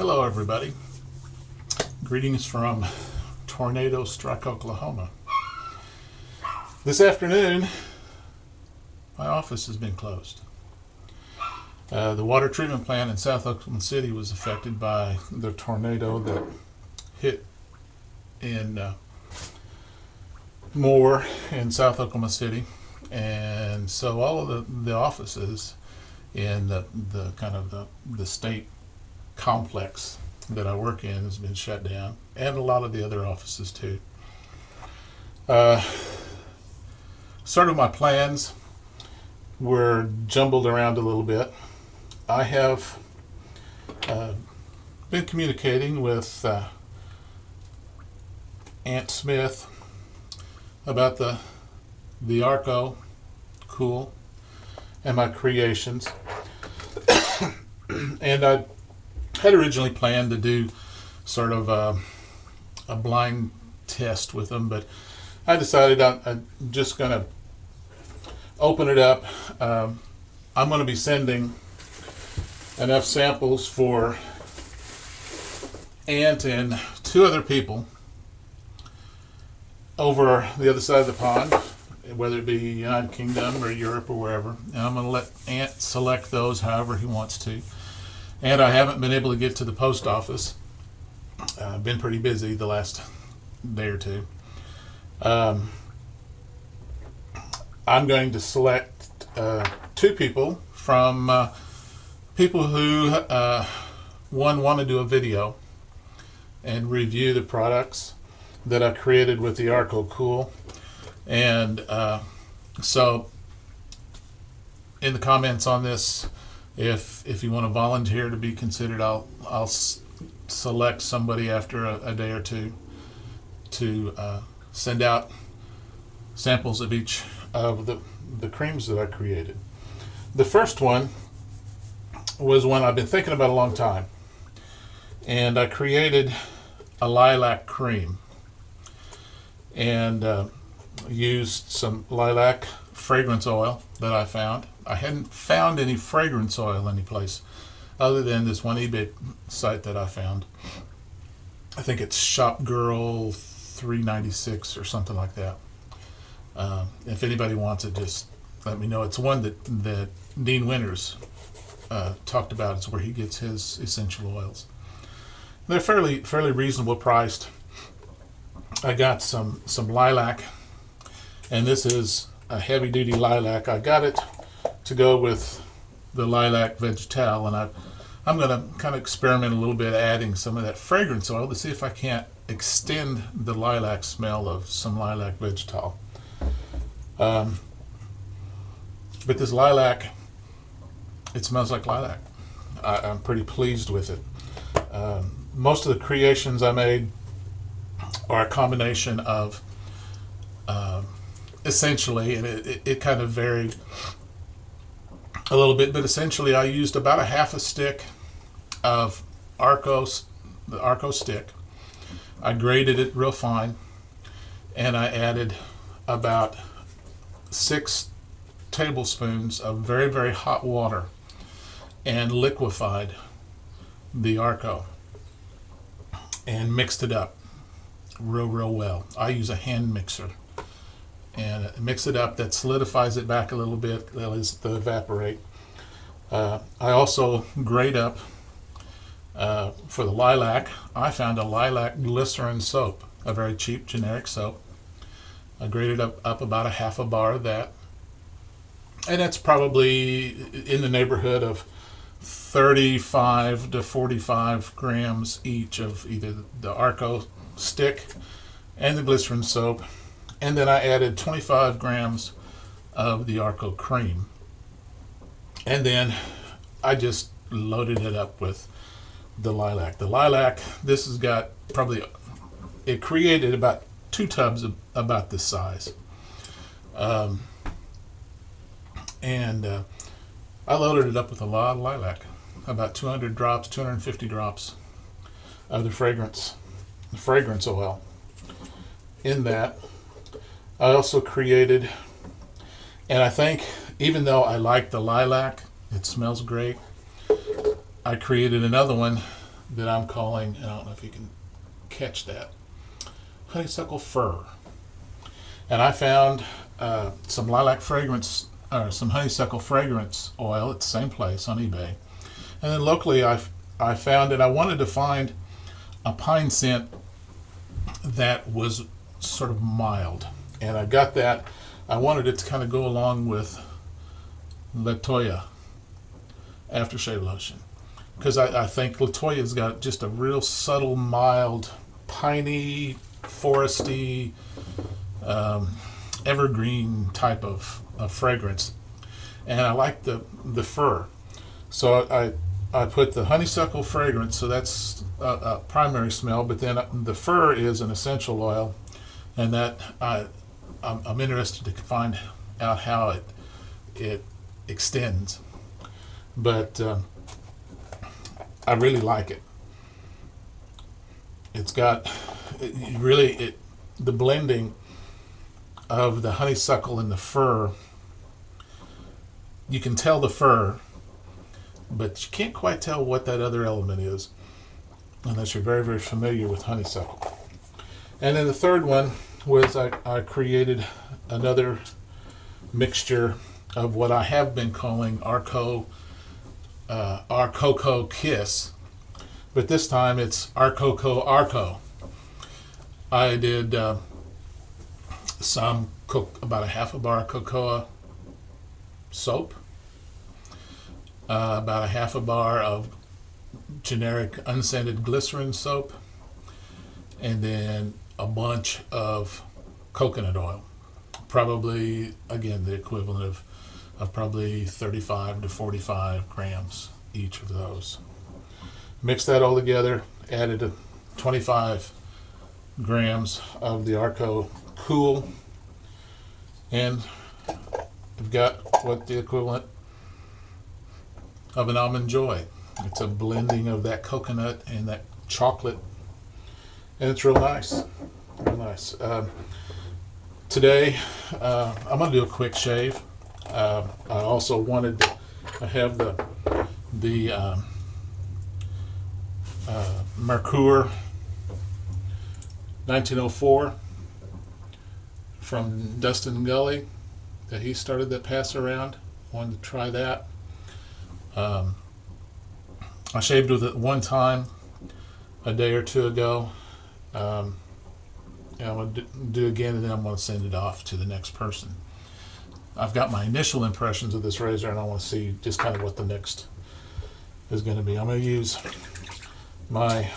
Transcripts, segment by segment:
Hello everybody. Greetings from tornado-struck Oklahoma. This afternoon, my office has been closed. The water treatment plant in South Oklahoma City was affected by the tornado that hit in Moore in South Oklahoma City. And so all of the offices in the state complex that I work in has been shut down, and a lot of the other offices too. Sort of my plans were jumbled around a little bit. I have been communicating with Ant Smith about the Arko Cool and my creations. And I had originally planned to do sort of a blind test with them, but I decided I'm just going to open it up. I'm going to be sending enough samples for Ant and two other people over the other side of the pond, whether it be United Kingdom or Europe or wherever. And I'm going to let Ant select those however he wants to. And I haven't been able to get to the post office. I've been pretty busy the last day or two. I'm going to select two people from people who want to do a video and review the products that I created with the Arko Cool. And so in the comments on this, if you want to volunteer to be considered, I'll select somebody after a day or two to send out samples of each of the creams that I created. The first one was one I've been thinking about a long time, and I created a lilac cream and used some lilac fragrance oil that I found. I hadn't found any fragrance oil anyplace other than this one eBay site that I found. I think it's Shop Girl 396 or something like that. If anybody wants it, just let me know. It's one that Dean Winters talked about. It's where he gets his essential oils. They're fairly reasonable priced. I got some lilac, and this is a heavy duty lilac. I got it to go with the lilac vegetal, and I'm going to kind of experiment a little bit adding some of that fragrance oil to see if I can't extend the lilac smell of some lilac vegetal. But this lilac, it smells like lilac. I'm pretty pleased with it. Most of the creations I made are a combination of essentially, and it kind of varied a little bit, but essentially I used about a half a stick of the Arko stick. I grated it real fine, and I added about 6 tablespoons of very, very hot water and liquefied the Arko and mixed it up real well. I use a hand mixer and mix it up. That solidifies it back a little bit. That is to evaporate. I also grate up for the lilac. I found a lilac glycerin soap, a very cheap generic soap. I grated up about a half a bar of that, and that's probably in the neighborhood of 35 to 45 grams each of either the Arko stick and the glycerin soap. And then I added 25 grams of the Arko cream. And then I just loaded it up with the lilac. The lilac, this has got it created about 2 tubs of about this size. And I loaded it up with a lot of lilac, about 200 drops, 250 drops of the fragrance oil in that. I also created, and I think even though I like the lilac, it smells great, I created another one that I'm calling, I don't know if you can catch that, Honeysuckle-Fir. And I found some lilac fragrance, or some honeysuckle fragrance oil at the same place on eBay. And then locally I found it. I wanted to find a pine scent that was sort of mild. And I got that. I wanted it to kind of go along with Latoya aftershave lotion, because I think Latoya's got just a real subtle, mild, piney, foresty, evergreen type of fragrance, and I like the fir. So I put the honeysuckle fragrance, so that's a primary smell, but then the fir is an essential oil, and that I'm interested to find out how it extends. But I really like it. It's got the blending of the honeysuckle and the fir. You can tell the fir, but you can't quite tell what that other element is unless you're very, very familiar with honeysuckle. And then the third one was I created another mixture of what I have been calling Arko Kiss, but this time it's Arko. I did about a half a bar of cocoa soap, about a half a bar of generic unscented glycerin soap, and then a bunch of coconut oil. Probably, again, the equivalent of probably 35 to 45 grams each of those. Mix that all together, added 25 grams of the Arko Cool, and we've got what the equivalent of an Almond Joy. It's a blending of that coconut and that chocolate, and it's real nice. Real nice. Today, I'm going to do a quick shave. I also wanted to have the Merkur 1904 from Dustin Gulley that he started that pass around. Wanted to try that. I shaved with it one time a day or two ago. I'm going to do again, and then I'm going to send it off to the next person. I've got my initial impressions of this razor, and I want to see just kind of what the next is going to be. I'm going to use my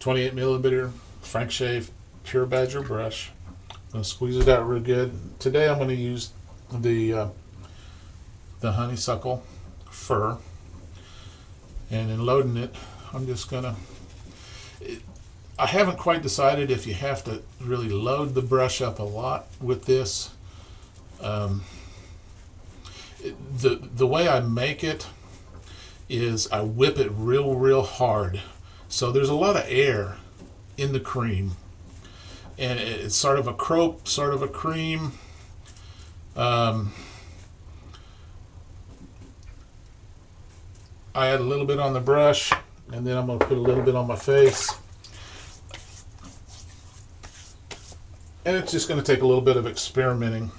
28 millimeter Frank Shave Pure Badger brush. I'm going to squeeze it out real good. Today I'm going to use the Honeysuckle-Fir, and in loading it, I'm just going to... I haven't quite decided if you have to really load the brush up a lot with this. The way I make it is I whip it real hard, so there's a lot of air in the cream, and it's sort of a crope, sort of a cream. I add a little bit on the brush, and then I'm going to put a little bit on my face. And it's just going to take a little bit of experimenting,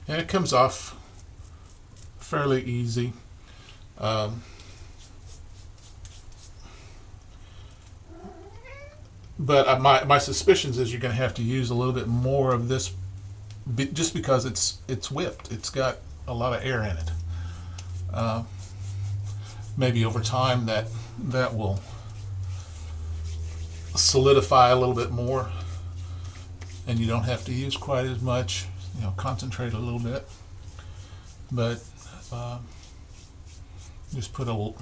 and it comes off fairly easy. But my suspicions is you're going to have to use a little bit more of this, just because it's whipped. It's got a lot of air in it. Maybe over time that will solidify a little bit more, and you don't have to use quite as much. Concentrate a little bit, but just put a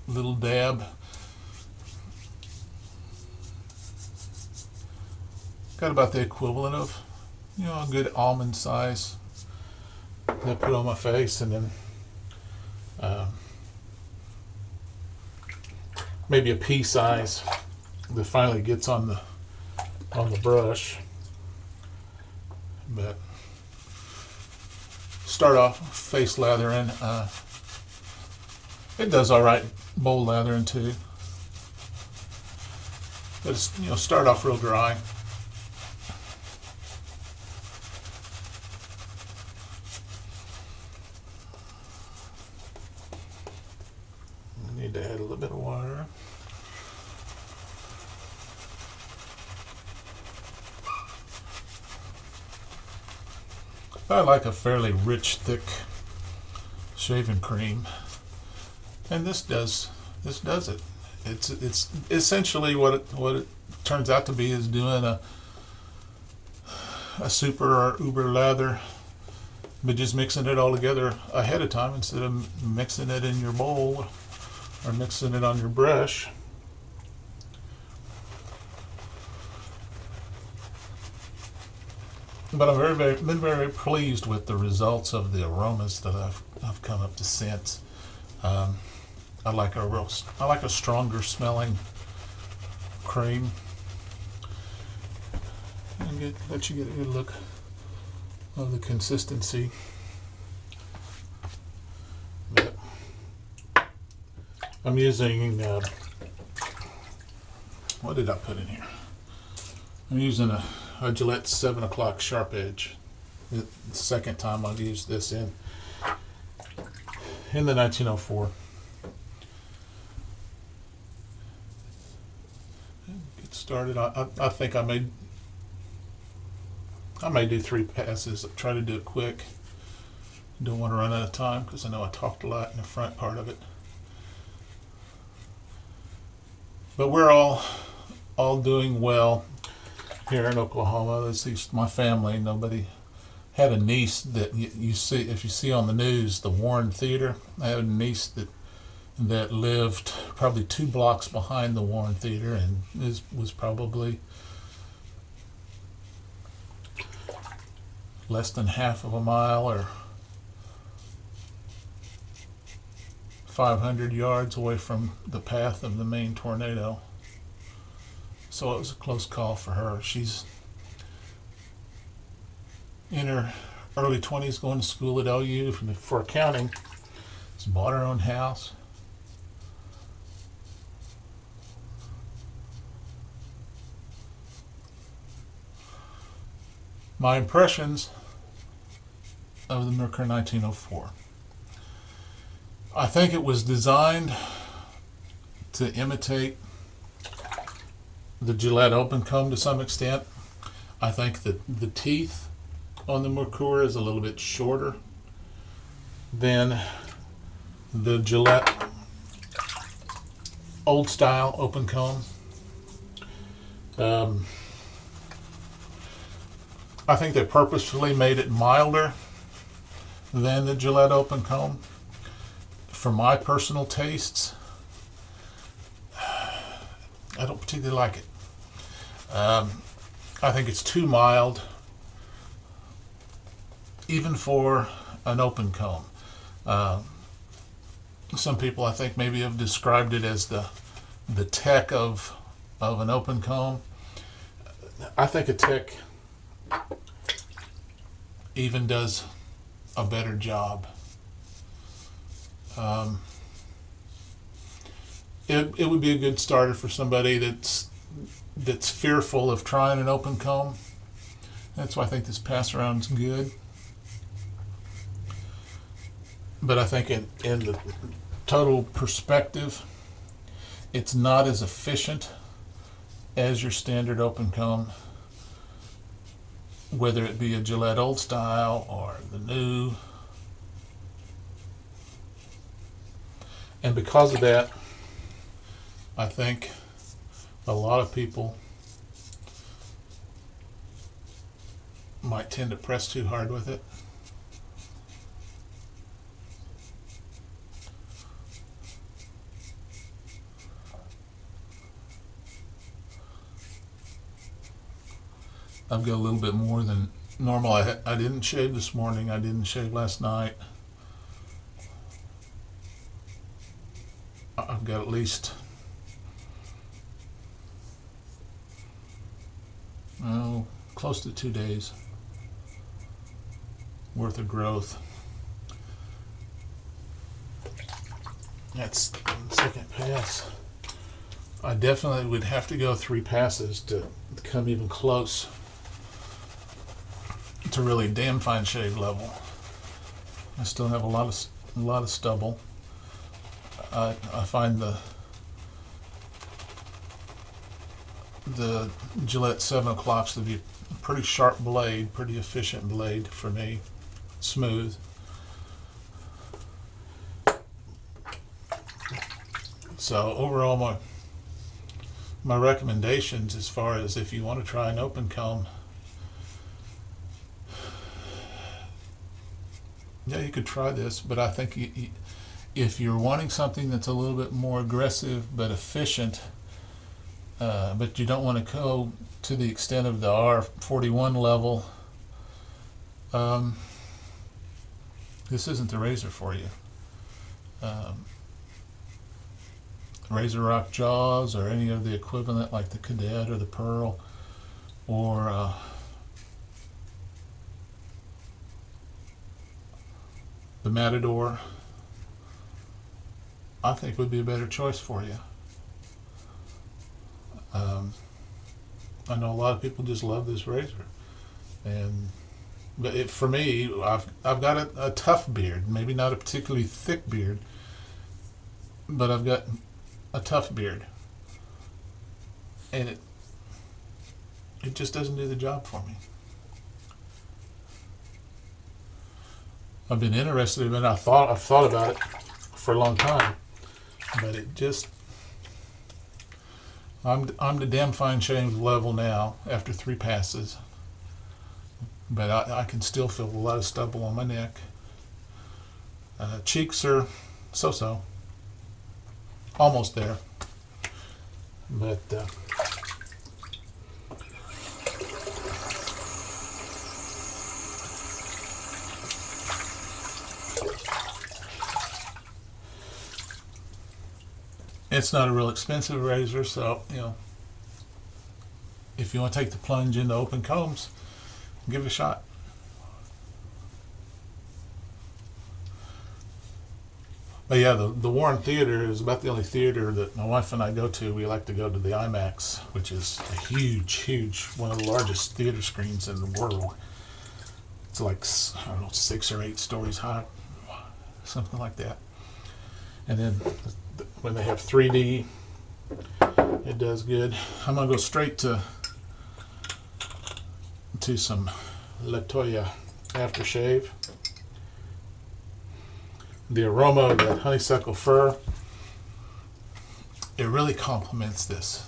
little dab. Got about the equivalent of a good almond size that I put on my face, and then maybe a pea size that finally gets on the brush. But start off face lathering It does all right bowl lathering too. But it's, start off real dry. I need to add a little bit of water. I like a fairly rich, thick shaving cream, and this does it. It's essentially what it turns out to be is doing a super or uber lather, but just mixing it all together ahead of time instead of mixing it in your bowl or mixing it on your brush. But I'm been very pleased with the results of the aromas that I've come up to scent. I like a stronger smelling cream. And let you get a good look of the consistency. But I'm using what did I put in here? I'm using a Gillette 7 o'clock sharp edge. The second time I've used this in the 1904. Get started. I think I may do 3 passes. Try to do it quick. Don't want to run out of time because I know I talked a lot in the front part of it. But we're all doing well here in Oklahoma. This is my family. Nobody had a niece that you see, if you see on the news, the Warren Theater. I had a niece that lived probably 2 blocks behind the Warren Theater and was probably less than half of a mile or 500 yards away from the path of the main tornado. So it was a close call for her. She's in her early 20s, going to school at OU for accounting. She's bought her own house. My impressions of the Merkur 1904. I think it was designed to imitate the Gillette Open Comb to some extent. I think that the teeth on the Merkur is a little bit shorter than the Gillette old style open comb. I think they purposefully made it milder than the Gillette open comb. For my personal tastes, I don't particularly like it. I think it's too mild, even for an open comb. Some people, I think, maybe have described it as the tech of an open comb. I think a tech even does a better job. It would be a good starter for somebody that's fearful of trying an open comb. That's why I think this pass around's good. But I think in the total perspective, it's not as efficient as your standard open comb, whether it be a Gillette old style or the new. And because of that, I think a lot of people might tend to press too hard with it. I've got a little bit more than normal. I didn't shave this morning. I didn't shave last night. I've got at least close to 2 days worth of growth. That's the second pass. I definitely would have to go 3 passes to come even close to really damn fine shave level. I still have a lot of stubble. I find the Gillette 7 o'clocks to be a pretty sharp blade, pretty efficient blade for me, smooth. So overall, my recommendations as far as if you want to try an open comb, yeah, you could try this, but I think if you're wanting something that's a little bit more aggressive but efficient, but you don't want to go to the extent of the R41 level, this isn't the razor for you. Razor Rock Jaws or any of the equivalent like the Cadet or the Pearl or the Matador, I think would be a better choice for you. I know a lot of people just love this razor, but for me, I've got a tough beard, maybe not a particularly thick beard, but I've got a tough beard, and it just doesn't do the job for me. I've been interested in it. I've thought about it for a long time, but it just I'm the damn fine shave level now after 3 passes, but I can still feel a lot of stubble on my neck. Cheeks are so, almost there, but it's not a real expensive razor, so if you want to take the plunge into open combs, give it a shot. But yeah, the Warren Theater is about the only theater that my wife and I go to. We like to go to the IMAX, which is a huge, one of the largest theater screens in the world. It's like, I don't know, 6 or 8 stories high, something like that. And then when they have 3D, it does good. I'm gonna go straight to some Latoya aftershave. The aroma of the Honeysuckle-Fir, it really complements this.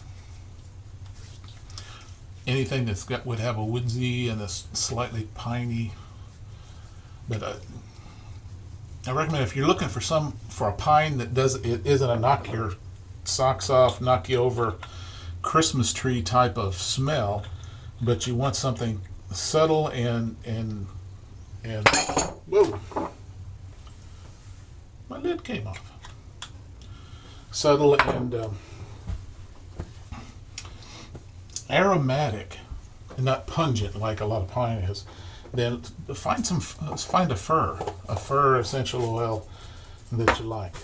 Anything would have a woodsy and a slightly piney, but I recommend if you're looking for a pine that isn't a knock your socks off, knock you over Christmas tree type of smell, but you want something subtle and whoa, my lid came off. Subtle and aromatic, and not pungent like a lot of pine is. Then find a fir essential oil that you like.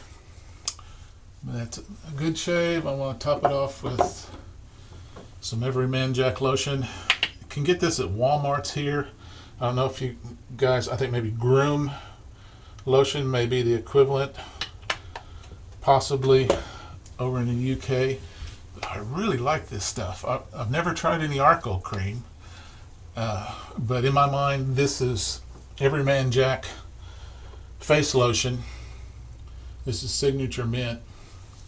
That's a good shave. I want to top it off with some Everyman Jack lotion. You can get this at Walmart's here. I don't know if you guys, I think maybe Groom lotion may be the equivalent, possibly over in the UK. But I really like this stuff. I've never tried any Arko cream, but in my mind, this is Everyman Jack face lotion. This is signature mint.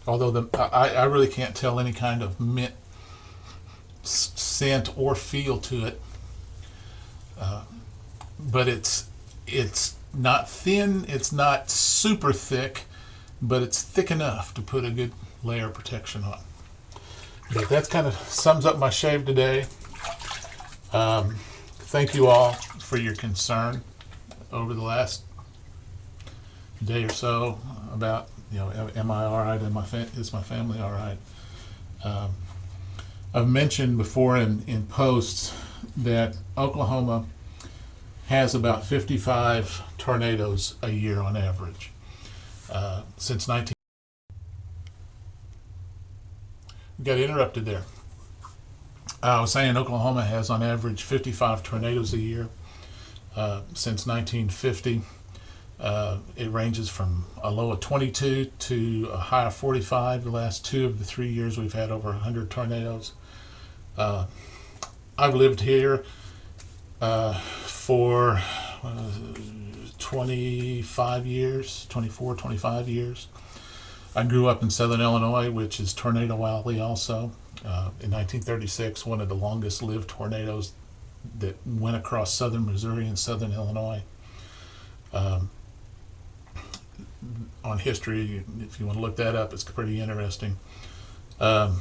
Although I really can't tell any kind of mint scent or feel to it, but it's not thin, it's not super thick, but it's thick enough to put a good layer of protection on. But that kind of sums up my shave today. Thank you all for your concern over the last day or so about, am I all right? Is my family all right? I've mentioned before in posts that Oklahoma has about 55 tornadoes a year on average. Since got interrupted there. I was saying Oklahoma has on average 55 tornadoes a year since 1950. It ranges from a low of 22 to a high of 45. The last 2 of the 3 years we've had over 100 tornadoes. I've lived here for 25 years, 24, 25 years. I grew up in southern Illinois, which is Tornado Alley also. In 1936, one of the longest lived tornadoes that went across southern Missouri and southern Illinois. On history, if you want to look that up, it's pretty interesting. I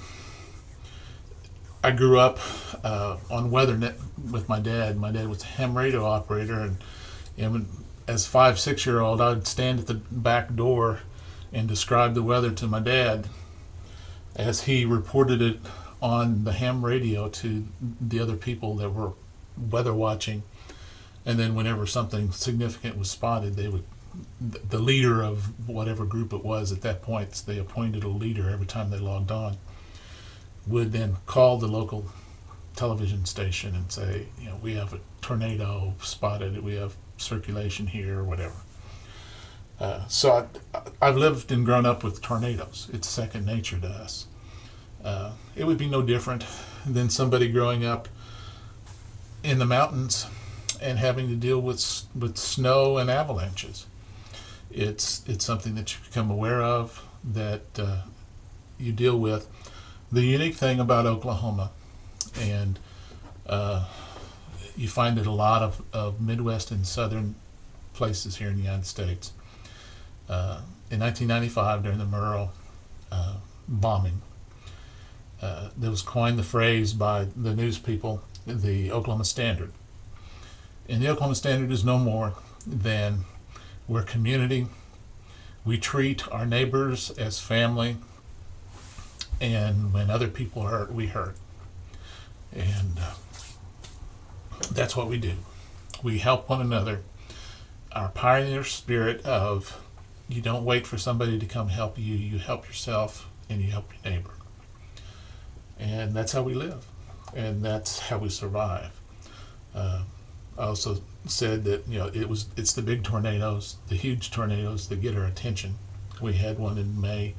grew up on WeatherNet with my dad. My dad was a ham radio operator, and as 5, 6-year-old, I'd stand at the back door and describe the weather to my dad as he reported it on the ham radio to the other people that were weather watching. And then whenever something significant was spotted, they would, the leader of whatever group it was at that point, they appointed a leader every time they logged on, would then call the local television station and say, you know, we have a tornado spotted, we have circulation here, or whatever. So I've lived and grown up with tornadoes. It's second nature to us. It would be no different than somebody growing up in the mountains and having to deal with snow and avalanches. It's something that you become aware of, that you deal with. The unique thing about Oklahoma, and you find it a lot of Midwest and Southern places here in the United States. In 1995, during the Merkur bombing, there was coined the phrase by the news people, the Oklahoma Standard. And the Oklahoma Standard is no more than we're a community. We treat our neighbors as family, and when other people hurt, we hurt. And that's what we do. We help one another. Our pioneer spirit of you don't wait for somebody to come help you, you help yourself and you help your neighbor. And that's how we live, and that's how we survive. I also said that, you know, it's the big tornadoes, the huge tornadoes that get our attention. We had one in May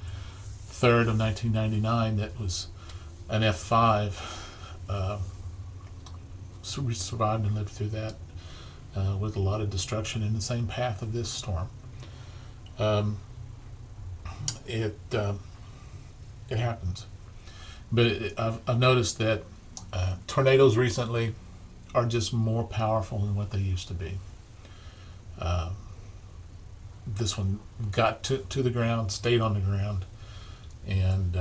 3rd of 1999 that was an F5. So we survived and lived through that with a lot of destruction in the same path of this storm. It happens, but I've noticed that tornadoes recently are just more powerful than what they used to be. This one got to the ground, stayed on the ground, and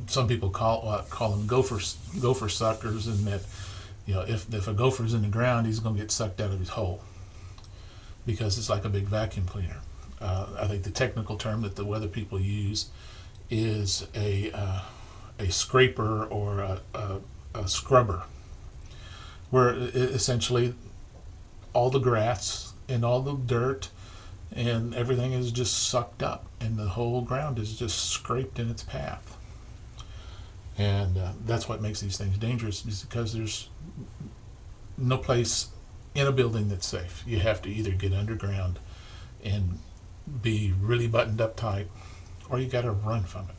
some people call them gopher suckers, and that, you know, if a gopher's in the ground, he's going to get sucked out of his hole because it's like a big vacuum cleaner. I think the technical term that the weather people use is a scraper or a scrubber, where essentially all the grass and all the dirt and everything is just sucked up, and the whole ground is just scraped in its path. And that's what makes these things dangerous, is because there's no place in a building that's safe. You have to either get underground and be really buttoned up tight, or you got to run from it.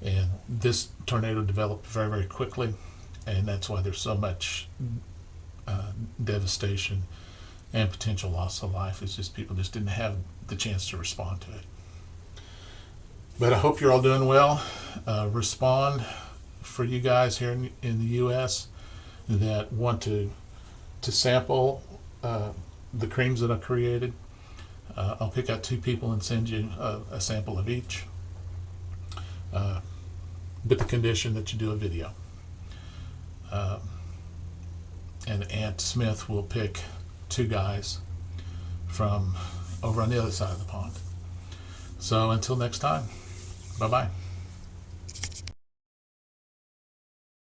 And this tornado developed very, very quickly, and that's why there's so much devastation and potential loss of life. It's just people just didn't have the chance to respond to it. But I hope you're all doing well. Respond for you guys here in the U.S. that want to sample the creams that I created. I'll pick out 2 people and send you a sample of each, with the condition that you do a video. And Ant Smith will pick 2 guys from over on the other side of the pond. So until next time, bye-bye.